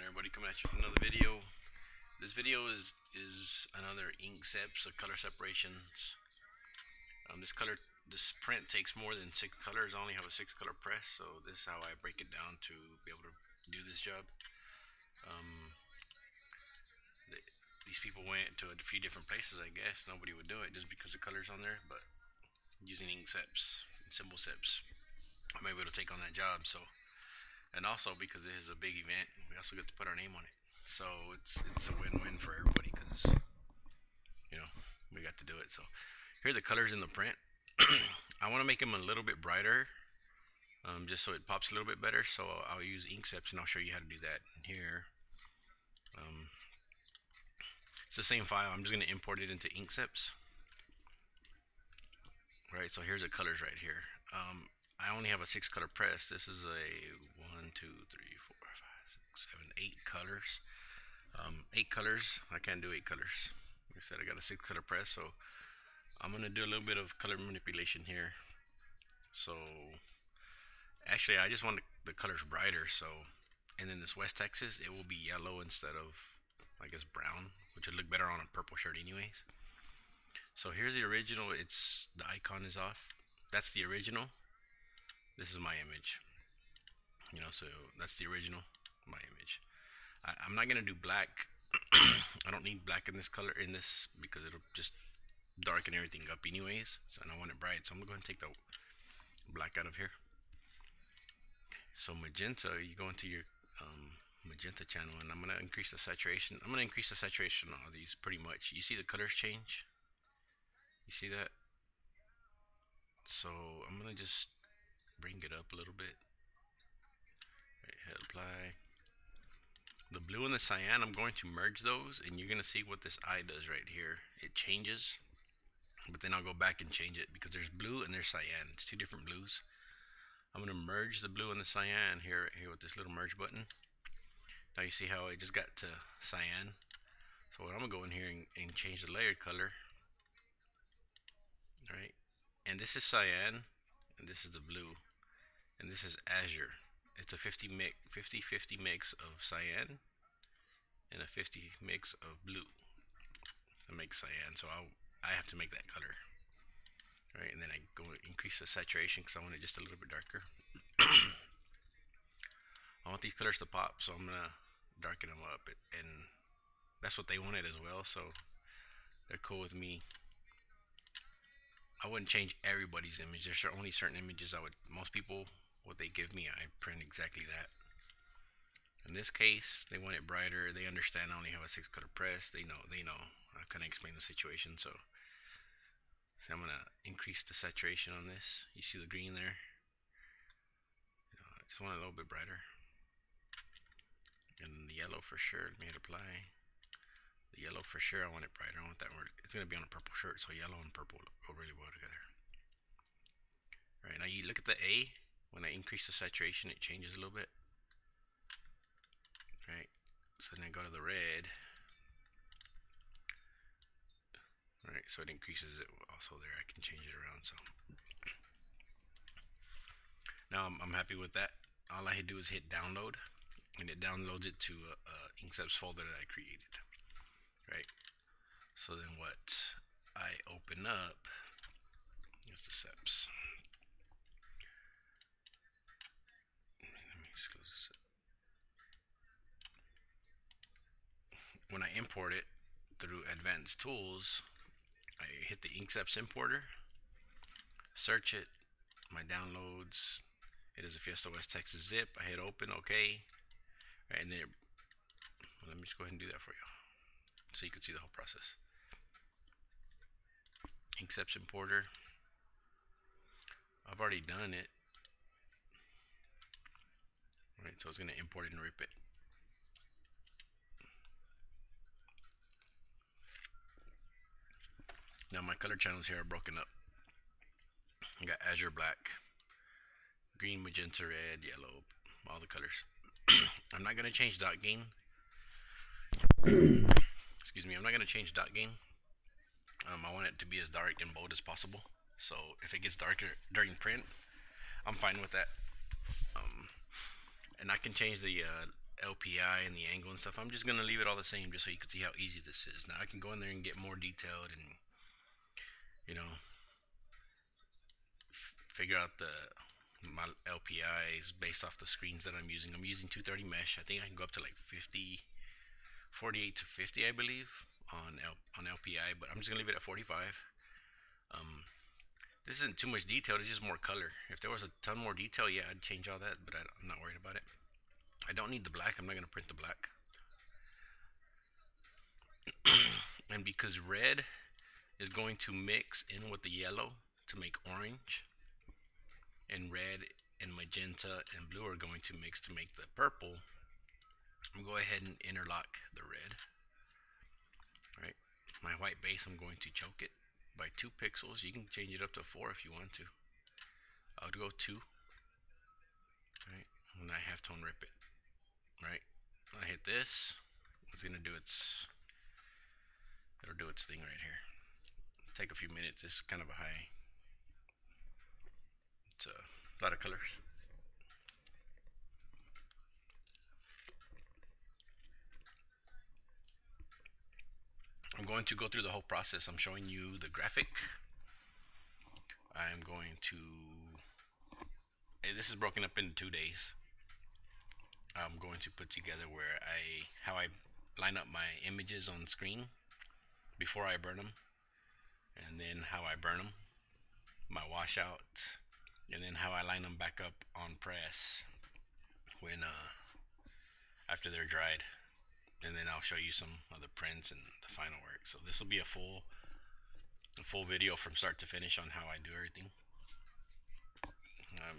Everybody, coming at you with another video. This video is another inkseps, color separations. This print takes more than 6 colors. I only have a 6 color press, so this is how I break it down to be able to do this job. Um, they, these people went to a few different places. I guess nobody would do it just because the colors on there, but using inkseps and symbol seps, I'm able to take on that job. So, and also because it is a big event, we also get to put our name on it. So it's a win-win for everybody because you know we got to do it. So here are the colors in the print. I want to make them a little bit brighter, just so it pops a little bit better. So I'll use inkseps and I'll show you how to do that here. Um, it's the same file. I'm just going to import it into inkseps. Right. So here's the colors right here. I only have a 6 color press. This is a 1, 2, 3, 4, 5, 6, 7, 8 colors. 8 colors. I can't do 8 colors. Like I said, I got a 6 color press, so I'm gonna do a little bit of color manipulation here. So actually, I just want the colors brighter. So, and then this West Texas, it will be yellow instead of, I guess, brown, which would look better on a purple shirt, anyways. So here's the original. It's the icon is off. That's the original. This is my image. So that's the original, my image. I'm not gonna do black. I don't need black in this color because it'll just darken everything up anyways. So and I want it bright, so I'm gonna go ahead and take the black out of here. So magenta, you go into your magenta channel, and I'm gonna increase the saturation. I'm gonna increase the saturation on all these pretty much. You see the colors change? You see that? So I'm gonna just bring it up a little bit. Right, hit apply. The blue and the cyan, I'm going to merge those, and you're gonna see what this eye does right here. It changes, but then I'll go back and change it because there's blue and there's cyan. It's two different blues. I'm gonna merge the blue and the cyan here with this little merge button. Now you see how I just got to cyan. So what I'm gonna go in here and change the layered color. Right, and this is cyan, and this is the blue, and this is azure. It's a 50-50 mix of cyan and a 50 mix of blue to make cyan. So I have to make that color. Right, and then I go increase the saturation because I want it just a little bit darker. I want these colors to pop, so I'm gonna darken them up, and that's what they wanted as well, so they're cool with me. I wouldn't change everybody's image. There's only certain images most people, what they give me, I print exactly that. In this case, they want it brighter. They understand I only have a 6 color press. They know. I couldn't explain the situation, so I'm gonna increase the saturation on this. You see the green there? I just want it a little bit brighter. And the yellow for sure. Let me hit apply. The yellow for sure, I want it brighter. I want that word. It's gonna be on a purple shirt, so yellow and purple go really well together. Right, now you look at the A. When I increase the saturation, it changes a little bit. Right, so then I go to the red. Right, so it increases it also there. I can change it around. So now I'm happy with that. All I do is hit download, and it downloads it to a inkseps folder that I created. Right, so then what I open up is the seps. Let me just close this up. When I import it through advanced tools, I hit the inkseps importer, search it, my downloads. It is a Fiesta West Texas zip. I hit open, okay, right, and then let me just go ahead and do that for you so you can see the whole process. Inkseps importer. I've already done it. Right, so it's going to import it and rip it. Now my color channels here are broken up. I got azure black, green, magenta, red, yellow, all the colors. I'm not going to change dot gain. Excuse me, I'm not going to change dot gain. I want it to be as dark and bold as possible. So if it gets darker during print, I'm fine with that. And I can change the LPI and the angle and stuff. I'm just gonna leave it all the same just so you can see how easy this is. Now I can go in there and get more detailed and, you know, figure out my LPIs based off the screens that I'm using. I'm using 230 mesh. I think I can go up to like 50, 48 to 50, I believe, on LPI, but I'm just gonna leave it at 45. Um, this isn't too much detail. It's just more color. If there was a ton more detail, yeah, I'd change all that, but I'm not worried about it. I don't need the black. I'm not gonna print the black. And because red is going to mix in with the yellow to make orange, and red and magenta and blue are going to mix to make the purple, I'm going to go ahead and interlock the red. Right, my white base, I'm going to choke it by 2 pixels. You can change it up to 4 if you want to. I'll go 2. Right, and I halftone rip it. Right, I hit this. It's gonna do it'll do its thing right here. Take a few minutes. It's kind of a high. It's a lot of colors. I'm going to go through the whole process. I'm showing you the graphic. I'm going to. This is broken up into 2 days. I'm going to put together how I line up my images on screen before I burn them, and then how I burn them, my washout, and then how I line them back up on press when after they're dried, and then I'll show you some of the prints and the final work. So this will be a full video from start to finish on how I do everything.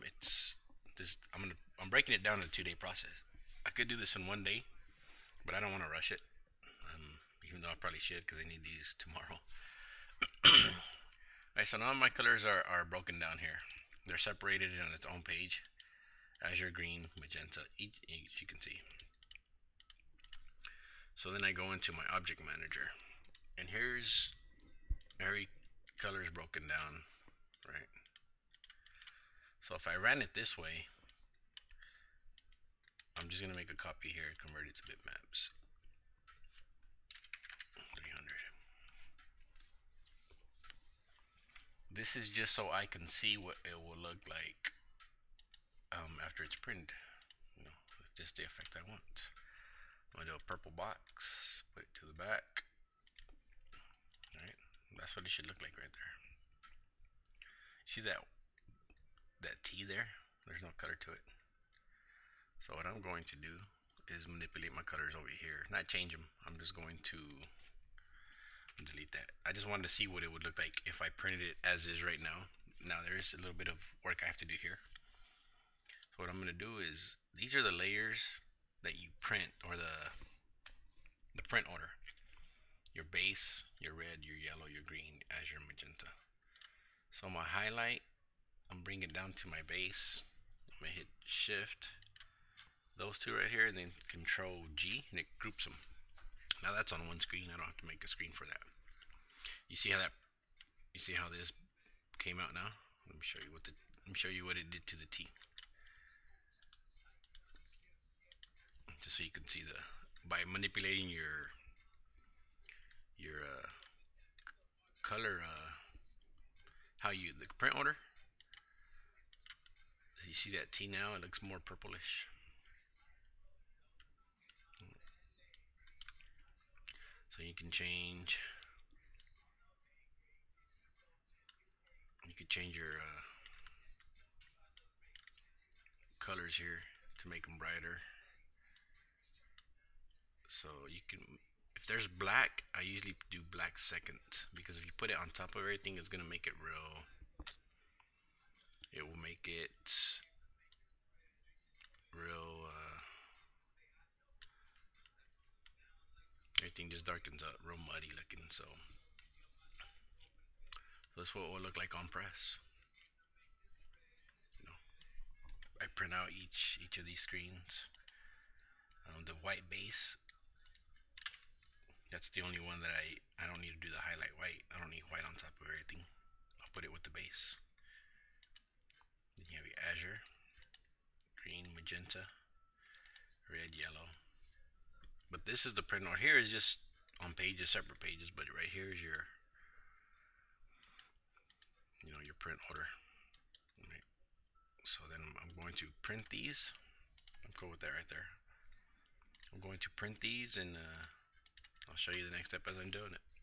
It's just I'm breaking it down in a 2-day process. I could do this in 1 day, but I don't want to rush it. Even though I probably should because I need these tomorrow. Alright, so now my colors are broken down here. They're separated on its own page. Azure, green, magenta, each you can see. So then I go into my object manager, and here's every color is broken down, right? So if I ran it this way, I'm just gonna make a copy here, convert it to bitmaps. 300. This is just so I can see what it will look like after it's printed. You know, just the effect I want. I'm gonna do a purple box, put it to the back. Alright, that's what it should look like right there. See that T there? There's no color to it. So what I'm going to do is manipulate my colors over here. Not change them. I'm just going to delete that. I just wanted to see what it would look like if I printed it as is right now. Now there is a little bit of work I have to do here. So what I'm going to do is, these are the layers that you print, or the print order. Your base, your red, your yellow, your green, azure, magenta. So my highlight, I'm bringing it down to my base. I'm going to hit shift, those two right here, and then control G, and it groups them. Now that's on one screen. I don't have to make a screen for that. You see how this came out now? Let me show you what it did to the T. Just so you can see by manipulating your color, the print order. So you see that T now? It looks more purplish. So you can change your colors here to make them brighter. So you can, if there's black, I usually do black second, because if you put it on top of everything, it's gonna make it it will make it real, everything just darkens up, real muddy looking. So that's what it will look like on press. You know, I print out each of these screens. The white base, that's the only one that I don't need to do the highlight white. I don't need white on top of everything. I'll put it with the base. Then you have your azure, green, magenta, red, yellow, this is the print order. Here is just on pages, separate pages, but right here is your, your print order. Right. So then I'm going to print these. I'm cool with that right there. I'm going to print these, and I'll show you the next step as I'm doing it.